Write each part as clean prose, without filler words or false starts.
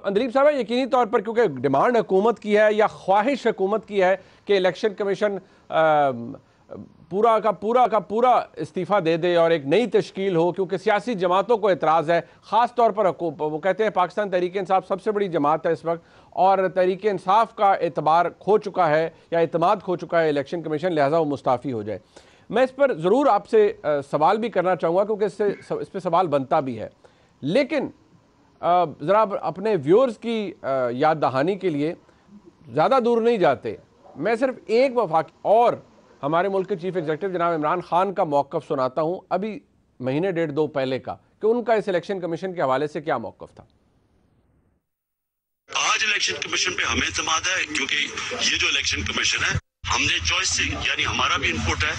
अंदलीब साहब, यकीनी तौर पर क्योंकि डिमांड हुकूमत की है या ख्वाहिश हुकूमत की है कि इलेक्शन कमीशन पूरा का पूरा इस्तीफ़ा दे दे और एक नई तश्कील हो, क्योंकि सियासी जमातों को एतराज़ है, ख़ास तौर पर वो कहते हैं पाकिस्तान तहरीक इंसाफ सबसे बड़ी जमात है इस वक्त और तहरीक इंसाफ का एतबार खो चुका है या एतमाद खो चुका है इलेक्शन कमीशन, लिहाजा वो मुस्ताफ़ी हो जाए। मैं इस पर ज़रूर आपसे सवाल भी करना चाहूँगा क्योंकि इस पर सवाल बनता भी है, लेकिन ज़रा अपने व्यूअर्स की याद दहानी के लिए ज़्यादा दूर नहीं जाते। मैं सिर्फ एक वफाकी और हमारे मुल्क के चीफ एग्जीक्यूटिव जनाब इमरान खान का मौक़िफ़ सुनाता हूँ अभी महीने डेढ़ दो पहले का, कि उनका इस इलेक्शन कमीशन के हवाले से क्या मौक़िफ़ था। आज इलेक्शन कमीशन पे हमें एतमाद है क्योंकि ये जो इलेक्शन कमीशन है हमने चॉइस से, यानी हमारा भी इनपुट है,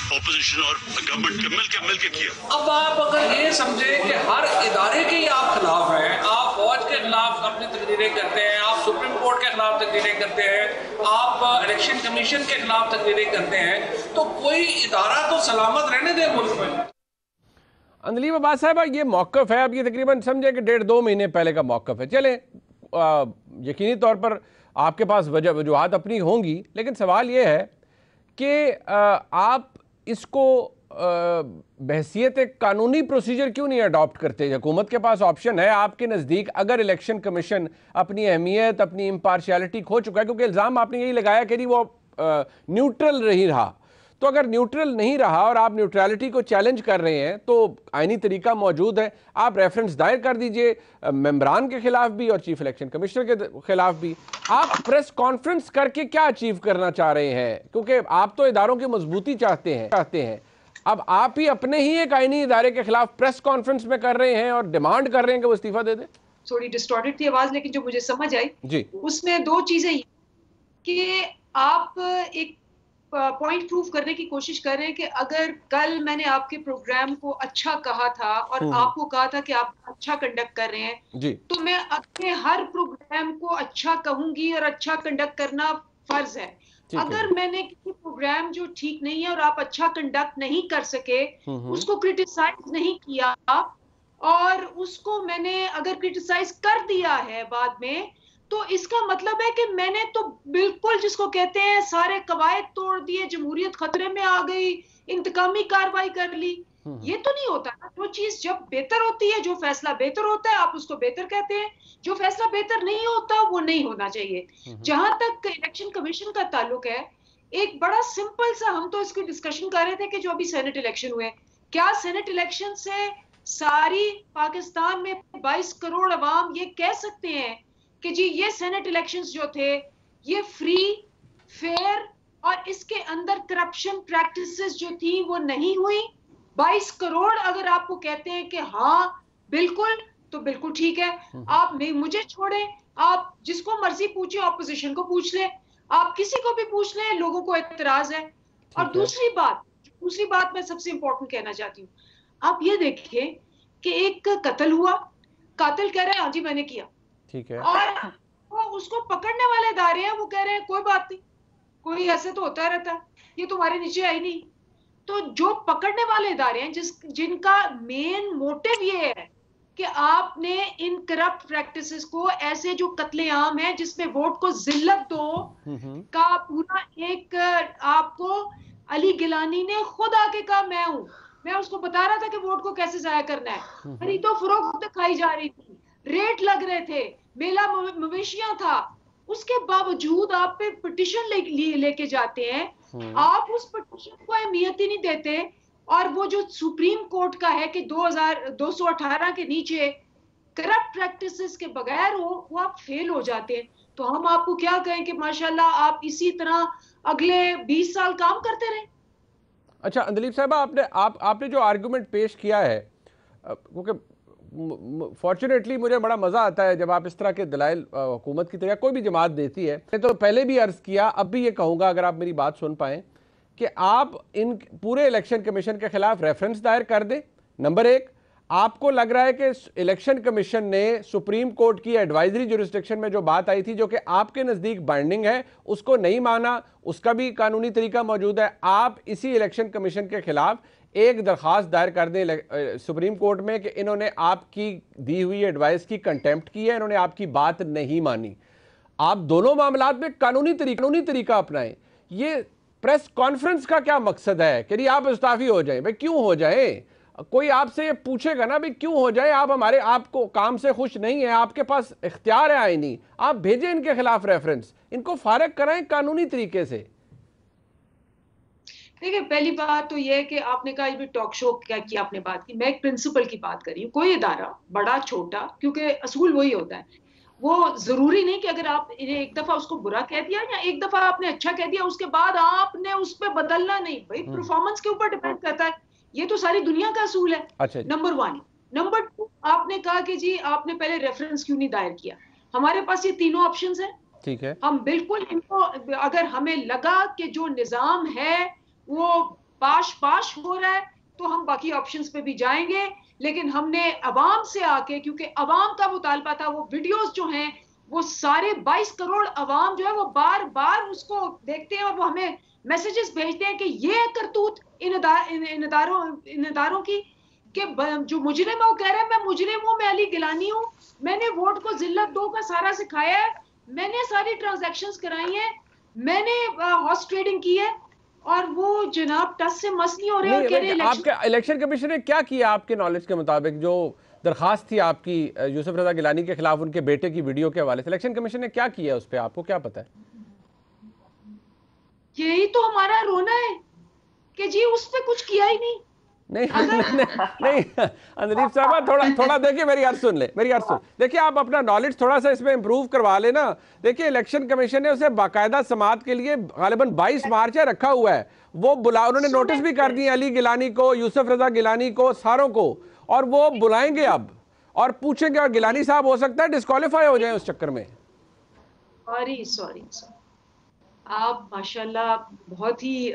ऑपोजिशन और गवर्नमेंट के मिलके किया। अब आप अगर ये समझे कि हर इदारे के ही आप खिलाफ हैं, आप फौज के खिलाफ अपनी तकरीरें करते हैं, आप सुप्रीम कोर्ट के खिलाफ तकरीरें करते हैं, आप इलेक्शन कमीशन के खिलाफ तकरीरें करते हैं, तो कोई इदारा तो सलामत रहने दे मुल्क में। अंदलीब अब्बास साहब, ये मौक़िफ़ है, अब ये तकरीबन समझे कि डेढ़ दो महीने पहले का मौक़िफ़ है। चले यकीनी तौर पर आपके पास वजूहात अपनी होंगी, लेकिन सवाल ये है कि आप इसको बहसियत एक कानूनी प्रोसीजर क्यों नहीं अडॉप्ट करते? हुकूमत के पास ऑप्शन है आपके नज़दीक, अगर इलेक्शन कमीशन अपनी अहमियत अपनी इम्पार्शियलिटी खो चुका है, क्योंकि इल्ज़ाम आपने यही लगाया कि नहीं वो न्यूट्रल नहीं रहा, तो अगर न्यूट्रल नहीं रहा और आप न्यूट्रलिटी को चैलेंज कर रहे हैं तो आईनी तरीका मौजूद है, आप रेफरेंस दायर कर दीजिए मेंबरान के खिलाफ भी और चीफ इलेक्शन कमिश्नर के खिलाफ भी। आप प्रेस कॉन्फ्रेंस करके क्या अचीव करना चाह रहे हैं? क्योंकि आप तो इदारों की मजबूती चाहते हैं, अब आप ही अपने ही एक आईनी इदारे के खिलाफ प्रेस कॉन्फ्रेंस में कर रहे हैं और डिमांड कर रहे हैं कि वो इस्तीफा दे दे। थोड़ी डिस्टॉर्टेड थी आवाज, लेकिन जो मुझे समझ आई जी, उसमें दो चीजें कि आप एक पॉइंट प्रूव करने की कोशिश कर रहे हैं कि अगर कल मैंने आपके प्रोग्राम को अच्छा कहा था और आपको कहा था कि आप अच्छा कंडक्ट कर रहे हैं जी, तो मैं अपने हर प्रोग्राम को अच्छा कहूंगी और अच्छा कंडक्ट करना फर्ज है। अगर मैंने किसी प्रोग्राम जो ठीक नहीं है और आप अच्छा कंडक्ट नहीं कर सके उसको क्रिटिसाइज नहीं किया और उसको मैंने अगर क्रिटिसाइज कर दिया है बाद में, तो इसका मतलब है कि मैंने तो बिल्कुल जिसको कहते हैं सारे कवायद तोड़ दिए, जमहूरियत खतरे में आ गई, इंतकामी कार्रवाई कर ली। ये तो नहीं होता ना। जो चीज जब बेहतर होती है, जो फैसला बेहतर होता है आप उसको बेहतर कहते हैं, जो फैसला बेहतर नहीं होता वो नहीं होना चाहिए। जहां तक इलेक्शन कमीशन का ताल्लुक है, एक बड़ा सिंपल सा, हम तो इसकी डिस्कशन कर रहे थे कि जो अभी सेनेट इलेक्शन हुए, क्या सेनेट इलेक्शन से सारी पाकिस्तान में 22 करोड़ अवाम ये कह सकते हैं कि जी ये सेनेट इलेक्शंस जो थे ये फ्री, फेयर और इसके अंदर करप्शन प्रैक्टिसेस जो थी वो नहीं हुई? 22 करोड़ अगर आपको कहते हैं कि हाँ बिल्कुल, तो बिल्कुल ठीक है। आप मुझे छोड़े, आप जिसको मर्जी पूछे, ऑपोजिशन को पूछ ले, आप किसी को भी पूछ ले, लोगों को एतराज है। और दूसरी बात मैं सबसे इंपॉर्टेंट कहना चाहती हूँ, आप ये देखिए कि एक कत्ल हुआ, कातिल कह रहे हैं हाँ जी मैंने किया, ठीक है, और वो उसको पकड़ने वाले इदारे हैं वो कह रहे हैं कोई बात नहीं, कोई ऐसे तो होता रहता है, ये तुम्हारे नीचे आई नहीं। तो जो पकड़ने वाले इदारे हैं जिनका मेन मोटिव ये है कि आपने इन करप्ट प्रैक्टिसेस को, ऐसे जो कत्लेआम है जिसमें वोट को जिल्लत दो का पूरा एक, आपको अली गिलानी ने खुद आके कहा मैं उसको बता रहा था कि वोट को कैसे जाया करना है, खरीदो फरोख्त खाई जा रही थी, रेट लग रहे थे, मेला मवेशियां था, उसके बावजूद आप पे पिटिशन लेके जाते हैं, आप उस पिटिशन को अहमियत ही नहीं देते। और वो जो सुप्रीम कोर्ट का है कि 2218 के नीचे करप्ट प्रैक्टिसेस के बगैर वो आप फेल हो जाते हैं। तो हम आपको क्या कहें कि माशाल्लाह आप इसी तरह अगले 20 साल काम करते रहें। अच्छा अंदलीब साहबा, आपने जो आर्गूमेंट पेश किया है, क्योंकि फॉर्चुनेटली मुझे बड़ा मज़ा आता है जब आप इस तरह के दलाइल हुकूमत की तरह कोई भी जमात देती है। मैं तो पहले भी अर्ज़ किया, अब भी ये कहूँगा अगर आप मेरी बात सुन पाएँ, कि आप इन पूरे इलेक्शन कमीशन के खिलाफ रेफरेंस दायर कर दें। नंबर एक, आपको लग रहा है कि इलेक्शन कमीशन ने सुप्रीम कोर्ट की एडवाइजरी जुरिस्डिक्शन में जो बात आई थी, जो कि आपके नज़दीक बाइंडिंग है, उसको नहीं माना, उसका भी कानूनी तरीका मौजूद है, आप इसी इलेक्शन कमीशन के खिलाफ एक दरख्वास्त दायर कर दें सुप्रीम कोर्ट में कि इन्होंने आपकी दी हुई एडवाइस की कंटेम्प्ट की है, इन्होंने आपकी बात नहीं मानी। आप दोनों मामलात में कानूनी तरीका अपनाएं। ये प्रेस कॉन्फ्रेंस का क्या मकसद है कि आप इस्ताफी हो जाएं? भाई क्यों हो जाएं? कोई आपसे ये पूछेगा ना भाई क्यों हो जाए, आप आपको काम से खुश नहीं है, आपके पास इख्तियार है आईनी, आप भेजें इनके खिलाफ रेफरेंस, इनको फारिग कराएं कानूनी तरीके से। देखिए, पहली बात तो यह है कि आपने कहा भी टॉक शो क्या की आपने बात की, मैं एक प्रिंसिपल की बात कर रही हूँ। कोई इदारा बड़ा छोटा, क्योंकि असूल वही होता है, वो जरूरी नहीं कि अगर आप एक दफा उसको बुरा कह दिया या एक दफा आपने अच्छा कह दिया उसके बाद आपने उस पर बदलना नहीं। भाई परफॉर्मेंस के ऊपर डिपेंड करता है, ये तो सारी दुनिया का असूल है। अच्छा। नंबर 1। नंबर 2, आपने कहा कि जी आपने पहले रेफरेंस क्यों नहीं दायर किया। हमारे पास ये तीनों ऑप्शंस हैं, ठीक है। हम बिल्कुल इनको, अगर हमें लगा कि जो निजाम है वो पाश हो रहा है तो हम बाकी ऑप्शंस पे भी जाएंगे, लेकिन हमने अवाम से आके, क्योंकि अवाम का मुतालबा था, वो वीडियोस जो हैं वो सारे 22 करोड़ अवाम जो है वो बार बार उसको देखते हैं और वो हमें मैसेजेस भेजते हैं कि ये करतूत इन इदारों की, कि जो मुजरिम है वो कह रहा है मैं मुजरिम हूं, मैं अली गिलानी हूं, मैंने वोट को जिल्लत दो का सारा सिखाया है, मैंने सारी ट्रांजैक्शंस कराई हैं, मैंने हॉर्स ट्रेडिंग की है, और वो जनाब टस से मस नहीं हो रहे और कह रहे आपके इलेक्शन कमीशन ने क्या किया आपके नॉलेज के मुताबिक? जो दरखास्त थी आपकी यूसुफ रजा गिलानी के खिलाफ उनके बेटे की वीडियो के हवाले से, इलेक्शन कमीशन ने क्या किया उस पर, आपको क्या पता है? यही तो हमारा रोना है कि जी उस पर कुछ किया ही नहीं। नहीं अंदलीब साहब थोड़ा देखिए, मेरी अर्ज सुन ले, देखिए आप अपना नॉलेज थोड़ा सा इसमें इंप्रूव करवा लेना। देखिए इलेक्शन कमीशन ने उसे बाकायदा समाअत के लिए गालिबन 22 मार्च है रखा हुआ है, वो उन्होंने नोटिस भी कर दिए अली गिलानी को, यूसुफ रजा गिलानी को, सारों को, और वो बुलाएंगे अब और पूछेंगे, और गिलानी साहब हो सकता है डिस्क्वालीफाई हो जाए उस चक्कर में। सॉरी आप माशाल्लाह बहुत ही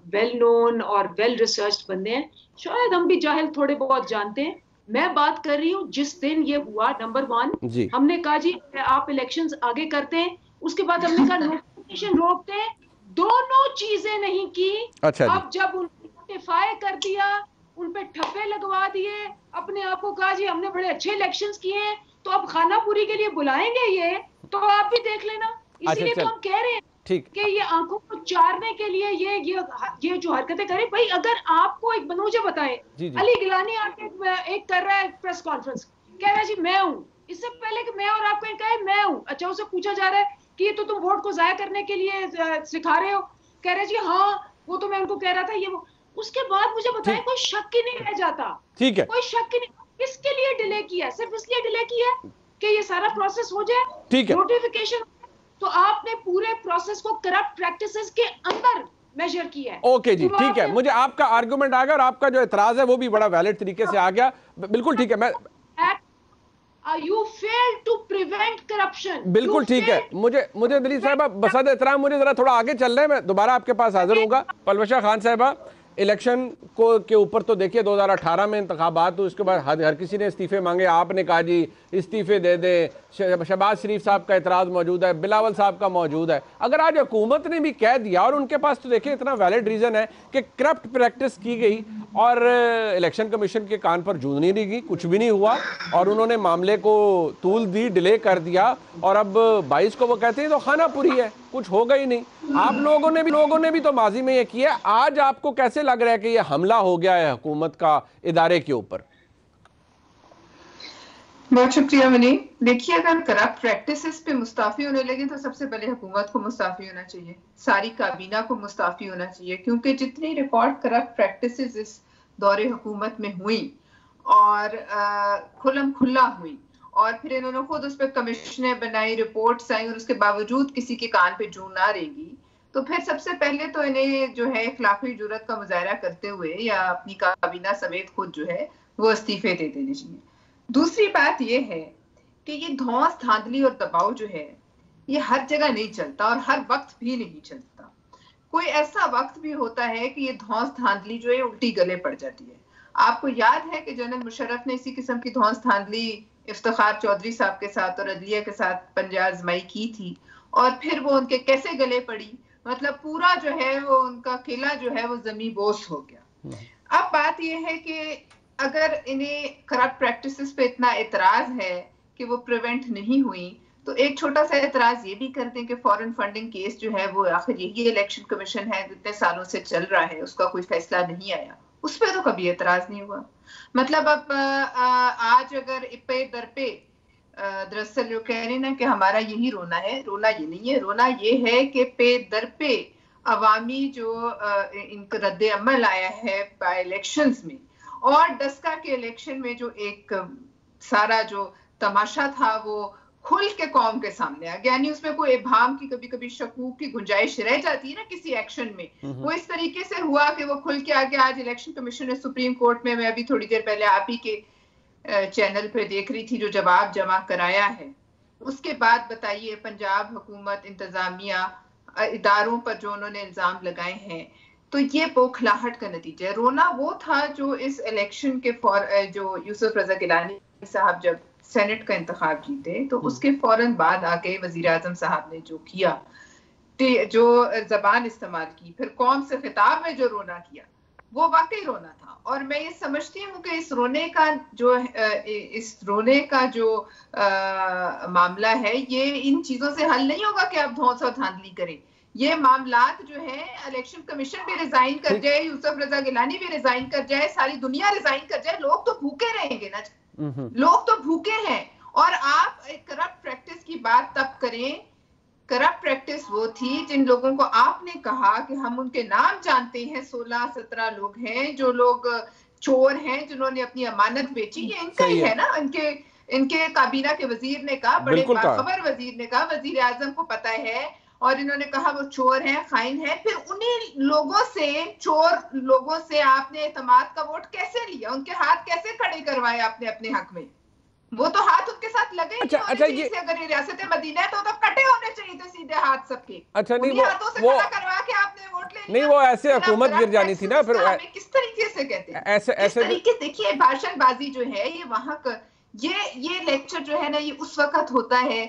वेल नोन और वेल रिसर्च्ड बंदे हैं, शायद हम भी जाहिल थोड़े बहुत जानते हैं। मैं बात कर रही हूँ जिस दिन ये हुआ, नंबर 1 हमने कहा जी आप इलेक्शंस आगे करते हैं, उसके बाद हमने कहा नोटिफिकेशन रोकते हैं, दोनों चीजें नहीं की। अच्छा, अब जब उन्होंने नोटिफाई कर दिया, उन पे ठप्पे लगवा दिए, अपने आप को कहा जी हमने बड़े अच्छे इलेक्शंस किए हैं, तो अब खानापुरी के लिए बुलाएंगे ये, तो आप भी देख लेना। इसीलिए तो हम कह रहे हैं कि ये आंखों को चारने के लिए ये जो हरकतें करें। भाई अगर आपको एक मुझे बताएं, अली गिलानी आके एक कर रहा है प्रेस कॉन्फ्रेंस, कह रहा है जी मैं हूं, इससे पहले कि मैं और आपको कहे मैं हूं, अच्छा उसे पूछा जा रहा है कि ये तो तुम वोट को जाया करने के लिए सिखा रहे हो, कह रहे जी हाँ वो तो मैं उनको कह रहा था ये वो। उसके बाद मुझे बताएं, कोई शक ही नहीं रह जाता। ठीक है, कोई शक ही नहीं। किसके लिए डिले किया? सिर्फ इसलिए डिले किया कि ये सारा प्रोसेस हो जाए, ठीक है, नोटिफिकेशन। तो आपने पूरे प्रोसेस को करप्ट प्रैक्टिसेस के अंदर मेजर किया है। ओके जी, ठीक है, मुझे आपका आर्गुमेंट आ गया और आपका जो एतराज है वो भी बड़ा वैलिड तरीके से आ गया, बिल्कुल ठीक है। मैं You failed to prevent corruption. बिल्कुल ठीक है। मुझे दलील साहबा बसाद एहतराम, मुझे जरा थोड़ा आगे चल रहे हैं, मैं दोबारा आपके पास हाजिर होऊंगा। पलवशा खान साहबा, इलेक्शन के ऊपर तो देखिए 2018 में इंतखाबात हुए, उसके बाद हर किसी ने इस्तीफे मांगे, आपने कहा जी इस्तीफे दे दें, शहबाज शरीफ साहब का एतराज़ मौजूद है, बिलावल साहब का मौजूद है। अगर आज हुकूमत ने भी कह दिया और उनके पास तो देखिए इतना वैलिड रीज़न है कि करप्ट प्रैक्टिस की गई और इलेक्शन कमीशन के कान पर जूं नहीं लगी, कुछ भी नहीं हुआ और उन्होंने मामले को तूल दी, डिले कर दिया और अब 22 को वो कहते हैं तो खानापुरी है, कुछ होगा ही नहीं। आप लोगों ने भी तो माजी में ये किया, आज आपको कैसे लग रहा है कि ये हमला हो गया है हुकूमत का इदारे के ऊपर? बहुत शुक्रिया मनी। देखिए, अगर करप्ट प्रैक्टिसेस पे मुस्ताफी होने लगे तो सबसे पहले हुकूमत को मुस्ताफी होना चाहिए, सारी काबीना को मुस्ताफी होना चाहिए, क्योंकि जितनी रिकॉर्ड करप्ट प्रैक्टिसेस इस दौरे हुकूमत में हुई और खुल्लम खुल्ला हुई और फिर इन्होंने खुद उस पर कमिश्नें बनाई, रिपोर्ट्स आई और उसके बावजूद किसी के कान पे जूं ना रहेगी, तो फिर सबसे पहले तो इन्हें जो है इखलाकी जुर्रत का मुजाहरा करते हुए या अपनी काबीना समेत खुद जो है वो इस्तीफे दे देने चाहिए। दूसरी बात यह है कि ये धौंस धांधली और दबाव जो है ये हर जगह नहीं चलता और हर वक्त भी नहीं चलता। कोई ऐसा वक्त भी होता है कि ये धौंस धांधली जो है उल्टी गले पड़ जाती है। आपको याद है कि जनरल मुशर्रफ ने इसी किस्म की धौंस धांधली इफ्तिखार चौधरी साहब के साथ और अदलिया के साथ पंजा आजमाई की थी और फिर वो उनके कैसे गले पड़ी, मतलब पूरा जो है वो उनका किला जो है वो जमी बोस हो गया। अब बात यह है कि अगर इन्हें करप्ट प्रैक्टिसेस पे इतना एतराज है कि वो प्रिवेंट नहीं हुई, तो एक छोटा सा एतराज ये भी करते हैं कि फॉरेन फंडिंग केस जो है वो आखिर यही इलेक्शन कमीशन है इतने सालों से चल रहा है, उसका कोई फैसला नहीं आया, उस पर तो कभी एतराज नहीं हुआ। मतलब अब आज अगर पे दर पे दरअसल जो कह रहे ना कि हमारा यही रोना है, रोना ये नहीं है, रोना ये है कि पे दर पे अवामी जो इनका रद्द अमल आया है बाय इलेक्शंस में और डस्का के इलेक्शन में जो एक सारा जो तमाशा था वो खुल के कौम के सामने आ गया, यानी उसमें कोई इबाम की कभी कभी शकूक की गुंजाइश रह जाती है ना किसी एक्शन में, वो इस तरीके से हुआ कि वो खुल के आ गया। आज इलेक्शन कमीशन ने सुप्रीम कोर्ट में, मैं अभी थोड़ी देर पहले आप ही के चैनल पे देख रही थी, जो जवाब जमा कराया है, उसके बाद बताइए पंजाब हुकूमत इंतजामिया इदारों पर जो उन्होंने इल्जाम लगाए हैं, तो ये बौखलाहट का नतीजा है। रोना वो था जो इस इलेक्शन के जो यूसुफ रजा गिलानी साहब जब सेनेट का इंतखाब जीते तो उसके फौरन बाद आके वजीर आजम साहब ने जो किया, जो जबान इस्तेमाल की, फिर कौम से खिताब में जो रोना किया, वो वाकई रोना था। और मैं ये समझती हूँ कि इस रोने का जो मामला है, ये इन चीजों से हल नहीं होगा कि आप धौंस और धांधली करें। ये मामलात जो है, इलेक्शन कमीशन भी रिजाइन कर जाए, यूसुफ रजा गिलानी भी रिजाइन कर जाए, सारी दुनिया रिजाइन कर जाए, लोग तो भूखे रहेंगे ना, लोग तो भूखे हैं। और आप करप्ट प्रैक्टिस की बात तब करें, करप्ट प्रैक्टिस वो थी जिन लोगों को आपने कहा कि हम उनके नाम जानते हैं, 16-17 लोग हैं जो लोग चोर हैं जिन्होंने अपनी अमानत बेची, ये इनका ही है ना, इनके काबीना के वजीर ने कहा, बड़े बाखबर वजीर ने कहा, वजीर आजम को पता है, और इन्होंने कहा वो चोर हैं, खाइन हैं। फिर उन्हीं लोगों से, चोर लोगों से आपने एतमाद का वोट कैसे लिया, उनके हाथ कैसे खड़े करवाए आपने अपने हक में? वो तो हाथ उनके साथ लगे ही नहीं होने चाहिए। अगर ये रियासत मदीना है तो कटे होने चाहिए थे सीधे हाथ सबके। अच्छा, नहीं वो करवा के आपने वोट ले लिया। नहीं, वो ऐसे हुकूमत गिर जानी थी ना, फिर किस तरीके से कहते हैं ऐसे तरीके। देखिए भाषणबाजी जो है ये वहां का, ये लेक्चर जो है ना, ये उस वक्त होता है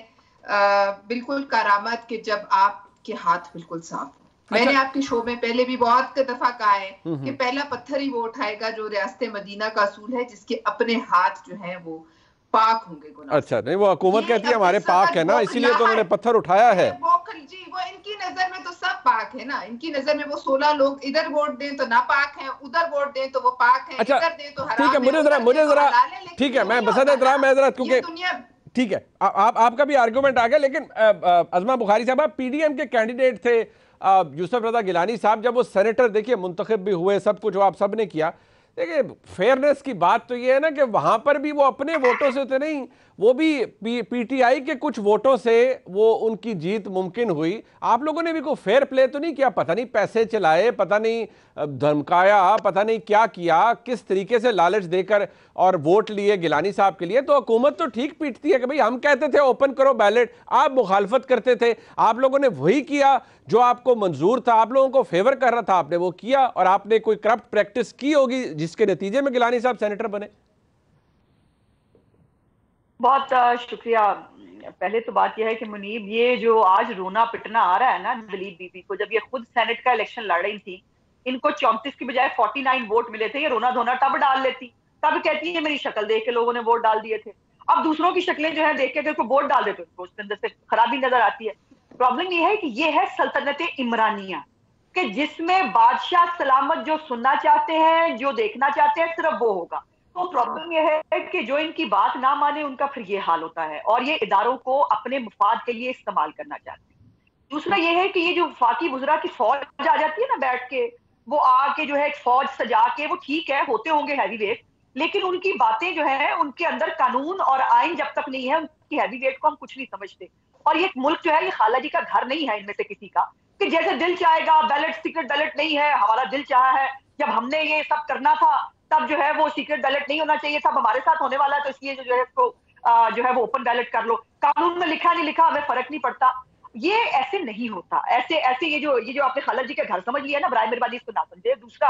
बिल्कुल करामत के जब आपके हाथ बिल्कुल साफ। मैंने आपके शो में पहले भी बहुत दफा कहा है कि पहला पत्थर ही वो उठाएगा जो रियासत मदीना का असूल है, जिसके अपने हाथ जो है वो पाक होंगे गुनाह। अच्छा, नहीं, वो हुकूमत कहती है हमारे पाक है ना, इसीलिए तो उन्होंने पत्थर उठाया है। जी, वो इनकी नजर में तो सब पाक है ना, इनकी नजर में वो 16 लोग इधर वोट दें तो ना पाक है, उधर वोट दें तो वो पाक है, अच्छा, इधर दें तो हराम है। ठीक है, मुझे जरा ठीक है, मैं बसत एहतराम है जरा, क्योंकि ठीक है आपका भी आर्गुमेंट आ गया, लेकिन अज़मा बुखारी साहब, आप पीडीएम के कैंडिडेट थे, यूसुफ रजा गिलानी साहब जब वो सेनेटर देखिए मुंतखब भी हुए, सब कुछ आप सब ने किया, देखिए फेयरनेस की बात तो ये है ना कि वहां पर भी वो अपने वोटों से तो नहीं, वो भी पीटीआई के कुछ वोटों से वो उनकी जीत मुमकिन हुई। आप लोगों ने भी कोई फेयर प्ले तो नहीं किया? पता नहीं पैसे चलाए, पता नहीं धमकाया, पता नहीं क्या किया, किस तरीके से लालच देकर और वोट लिए गिलानी साहब के लिए। तो हुकूमत तो ठीक पीटती है कि भाई हम कहते थे ओपन करो बैलेट, आप मुखालफत करते थे, आप लोगों ने वही किया जो आपको मंजूर था, आप लोगों को फेवर कर रहा था, आपने वो किया, और आपने कोई करप्ट प्रैक्टिस की होगी जिसके नतीजे में गिलानी साहब सेनेटर बने। बहुत शुक्रिया। पहले तो बात यह है कि मुनीब, ये जो आज रोना पिटना आ रहा है ना दलीप बीबी को, जब ये खुद सेनेट का इलेक्शन लड़ रही थी, इनको 34 की बजाय 49 वोट मिले थे, ये रोना धोना तब डाल लेती, तब कहती है मेरी शक्ल देख के लोगों ने वोट डाल दिए थे। अब दूसरों की शक्लें जो है देख के तो वोट डाल देते हैं, उसके अंदर से खराबी नजर आती है। प्रॉब्लम ये है कि ये है सल्तनत इमरानिया, कि जिसमें बादशाह सलामत जो सुनना चाहते हैं, जो देखना चाहते हैं, सिर्फ वो होगा। तो प्रॉब्लम यह है कि जो इनकी बात ना माने उनका फिर ये हाल होता है, और ये इदारों को अपने मुफाद के लिए इस्तेमाल करना चाहते हैं। दूसरा ये है कि ये जो वफाकी वज़रा की फौज आ जाती है ना बैठ के, वो आके जो है एक फौज सजा के, वो ठीक है होते होंगे हैवी वेट, लेकिन उनकी बातें जो है, उनके अंदर कानून और आइन जब तक नहीं है, उनकी हैवी वेट को हम कुछ नहीं समझते। और ये मुल्क जो है, ये खाला जी का घर नहीं है इनमें से किसी का, कि जैसे दिल चाहेगा बैलेट, सीक्रेट बैलेट नहीं है, हमारा दिल चाहा है, जब हमने ये सब करना था तब जो है वो सीक्रेट बैलेट नहीं होना चाहिए था, हमारे साथ होने वाला है तो इसलिए जो है इसको जो है वो ओपन बैलेट कर लो, कानून में लिखा नहीं लिखा हमें फर्क नहीं पड़ता। ये ऐसे नहीं होता, ऐसे ये जो आपने खाला जी का घर समझ लिया ना, बराए मेहरबानी इसको ना समझे। दूसरा,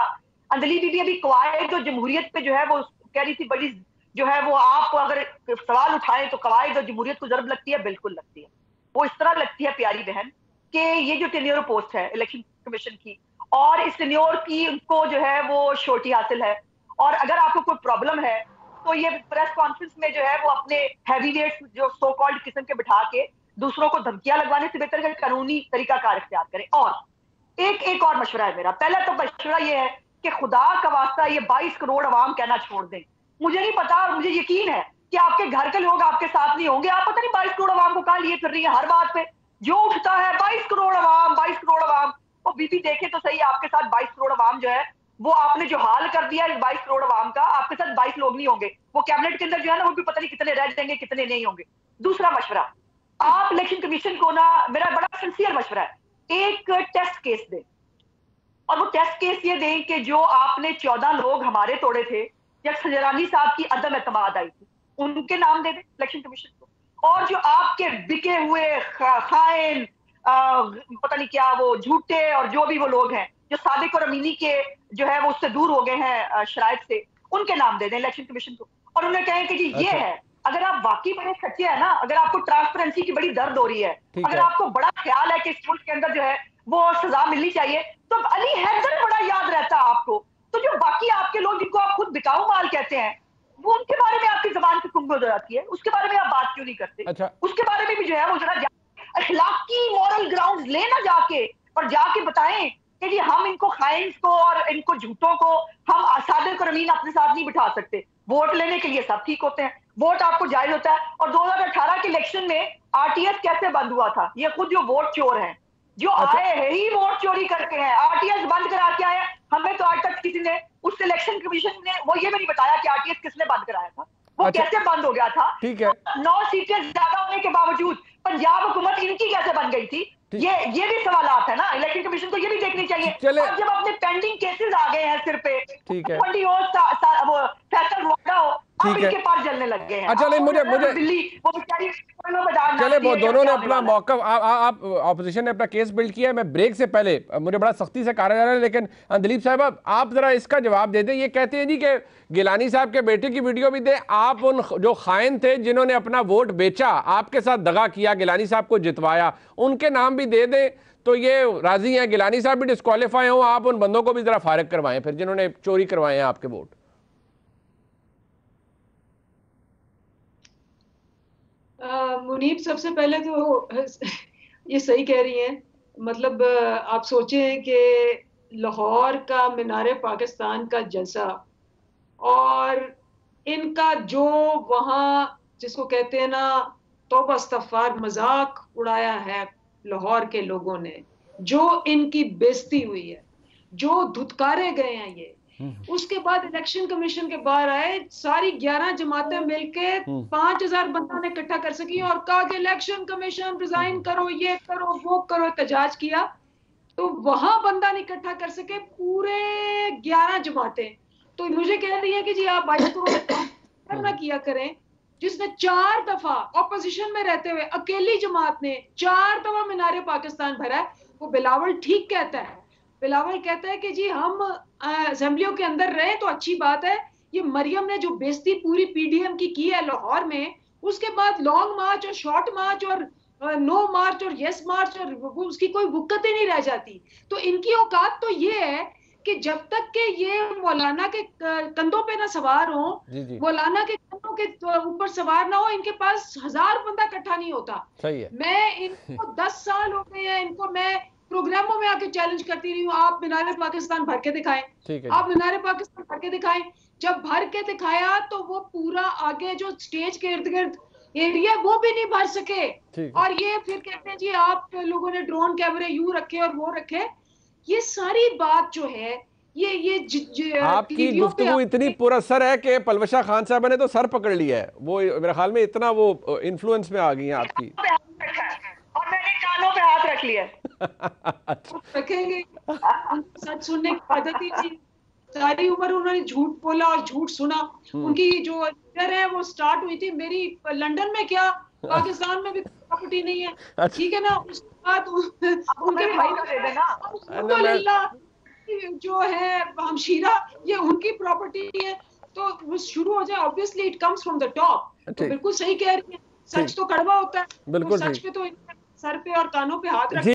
अंजलि दीदी अभी कवायद जो जमहूरियत पे जो है वो कह रही थी, बड़ी जो है वो, आप अगर सवाल उठाएं तो कवायद और जमहूरियत को जरूर लगती है, बिल्कुल लगती है। वो इस तरह लगती है प्यारी बहन, कि ये जो टेन्योर पोस्ट है इलेक्शन कमीशन की, और इस टेन्योर की उनको जो है वो श्योरिटी हासिल है। और अगर आपको कोई प्रॉब्लम है तो ये प्रेस कॉन्फ्रेंस में जो है वो अपने हैवीवेट्स जो सो कॉल्ड किस्म के बिठा के दूसरों को धमकियां लगवाने से बेहतर है कानूनी तरीकाकार इख्तियार करें। और एक और मशवरा है मेरा। पहला तो मशवरा ये है कि खुदा का वास्ता ये 22 करोड़ अवाम कहना छोड़ दें। मुझे नहीं पता, मुझे यकीन है कि आपके घर के लोग आपके साथ नहीं होंगे। आप पता नहीं 22 करोड़ अवाम को कहां लिए फिर रही है हर बात पे जो उठता है 22 करोड़ अवाम, 22 करोड़ अवाम। और बीबी देखे तो सही, आपके साथ 22 करोड़ अवाम जो है वो आपने जो हाल कर दिया इस 22 करोड़ अवाम का, आपके साथ 22 लोग नहीं होंगे। वो कैबिनेट के अंदर जो है ना वो भी पता नहीं कितने रह जाएंगे कितने नहीं होंगे। दूसरा मशवरा, आप इलेक्शन कमीशन को ना, मेरा बड़ा सिंसियर मशवरा है, एक टेस्ट केस दें। और वो टेस्ट केस ये दें कि जो आपने 14 लोग हमारे तोड़े थे जब सजरानी साहब की अदम एतमाद आई थी, उनके नाम दे दें इलेक्शन कमीशन को। और जो आपके बिके हुए खाइन पता नहीं क्या वो झूठे और जो भी वो लोग हैं जो सादिक और अमीनी के जो है वो उससे दूर हो गए हैं शराइत से, उनके नाम दे दें इलेक्शन कमीशन को। और उन्हें कहें कि जी ये है, अगर आप वाकई बड़े सच्चे हैं ना, अगर आपको ट्रांसपेरेंसी की बड़ी दर्द हो रही है, अगर आपको बड़ा ख्याल है कि इस मुल्क के अंदर जो है वो सजा मिलनी चाहिए, तो अली हैदर बड़ा याद रहता है आपको। तो जो बाकी आपके लोग जिनको आप खुद बिकाऊ माल कहते हैं, वो उनके बारे में आपकी जबान पे कुंभ हो जाती है, उसके बारे में आप बात क्यों नहीं करते? अच्छा, उसके बारे में भी जो है वो जरा अखलाकी मॉरल ग्राउंड लेना जाके और जाके बताएं कि जी हम इनको खाइंस को और इनको झूठों को हम सादिक और अमीन अपने साथ नहीं बिठा सकते। वोट लेने के लिए सब ठीक होते हैं, वोट आपको जायज होता है। और 2018 के इलेक्शन में आरटीएस कैसे बंद हुआ था? ये खुद जो वोट चोर हैं, जो आए हैं ही वोट चोरी करके हैं, आरटीएस बंद करा के आए। हमें तो आज तक किसी ने उस इलेक्शन कमीशन ने वो ये भी नहीं बताया कि आरटीएस किसने बंद कराया था, वो कैसे बंद हो गया था। ठीक है, 9 सीटें ज्यादा होने के बावजूद पंजाब हुकूमत इनकी कैसे बन गई थी? ये भी सवालात है ना, इलेक्शन कमीशन को ये भी देखनी चाहिए। और जब अपने पेंडिंग केसेस आ गए हैं सिर पे, ठीक है, वो फैसल वादा हो, अब इनके पास जलने लग गए हैं। अच्छा, नहीं मुझे दिल्ली वो बेचारी चले, वो दोनों ने अपना मौका, आप ऑपोजिशन ने अपना केस बिल्ड किया है। मैं ब्रेक से पहले, मुझे बड़ा सख्ती से कहा जा रहा है, लेकिन दिलीप साहब आप जरा इसका जवाब दे दें। ये कहते हैं जी कि गिलानी साहब के बेटे की वीडियो भी दे, आप उन जो खाइन थे जिन्होंने अपना वोट बेचा, आपके साथ दगा किया, गिलानी साहब को जितवाया, उनके नाम भी दे दें तो ये राजी हैं। गिलानी साहब भी डिस्क्वालीफाई हो, आप उन बंदों को भी जरा फारिग करवाएं फिर जिन्होंने चोरी करवाए हैं आपके वोट। मुनीब, सबसे पहले तो ये सही कह रही हैं। मतलब आप सोचें कि लाहौर का मीनारे पाकिस्तान का जलसा और इनका जो वहाँ जिसको कहते हैं ना तौबा इस्तग़फ़ार मजाक उड़ाया है लाहौर के लोगों ने, जो इनकी बेइज्जती हुई है, जो धुतकारे गए हैं ये, उसके बाद इलेक्शन कमीशन के बाहर आए, सारी 11 जमातें मिलके 5000 बंदा ने इकट्ठा कर सकी और कहा कि इलेक्शन कमीशन रिजाइन करो, ये करो वो करो, एहतजाज किया। तो वहां बंदा नहीं इकट्ठा कर सके पूरे 11 जमातें। तो मुझे कह रही है कि जी आप 22 करोड़ ना किया करें, जिसने 4 दफा ऑपोजिशन में रहते हुए अकेली जमात ने 4 दफा मीनारे पाकिस्तान भरा है। वो बिलावल ठीक कहता है, बिलावल कहता है कि जी हम असेंबलियों के अंदर रहे तो अच्छी बात है। ये मरियम ने जो बेइज्जती पूरी पीडीएम की है लाहौर में, उसके बाद लॉन्ग मार्च और शॉर्ट मार्च और नो मार्च और यस मार्च और उसकी कोई वुक्कत ही नहीं रह जाती। तो इनकी औकात तो ये है कि जब तक के ये मौलाना के कंधों पे ना सवार हो, मौलाना के कंधों के ऊपर सवार ना हो, इनके पास 1000 बंदा इकट्ठा नहीं होता। सही है। मैं इनको 10 साल हो गए हैं, इनको मैं प्रोग्रामों में आके चैलेंज करती रही हूँ, आप मीनारे पाकिस्तान भर के दिखाएं, आप मीनारे पाकिस्तान भर के दिखाएं। जब भर के दिखाया तो वो पूरा आगे जो स्टेज के इर्द गिर्द एरिया वो भी नहीं भर सके। और ये फिर कहते हैं जी आप लोगों ने ड्रोन कैमरे यूं रखे और वो रखे। ये सारी बात जो है ये आपकी गुफ्तगू इतनी पुरअसर है कि पलवशा खान साहब ने तो सर पकड़ लिया है। वो मेरे ख्याल में इतना वो इन्फ्लुएंस में आ गई हैं आपकी। और मैंने कानों पे हाथ रख लिया। रखेंगे, सच सुनने की आदत ही थी, सारी उम्र उन्होंने झूठ बोला और झूठ सुना। उनकी जो लीडर है वो स्टार्ट हुई थी मेरी लंदन में, क्या पाकिस्तान में भी प्रॉपर्टी नहीं है, ठीक है ना। उसके बाद उनके भाई जो है हमशीरा, ये उनकी प्रॉपर्टी है। तो वो शुरू हो जाए, obviously it comes from the top. तो बिल्कुल सही कह रही है, सच तो कड़वा होता है, बिल्कुल सच पे तो सर पे और कानों पे हाथ रख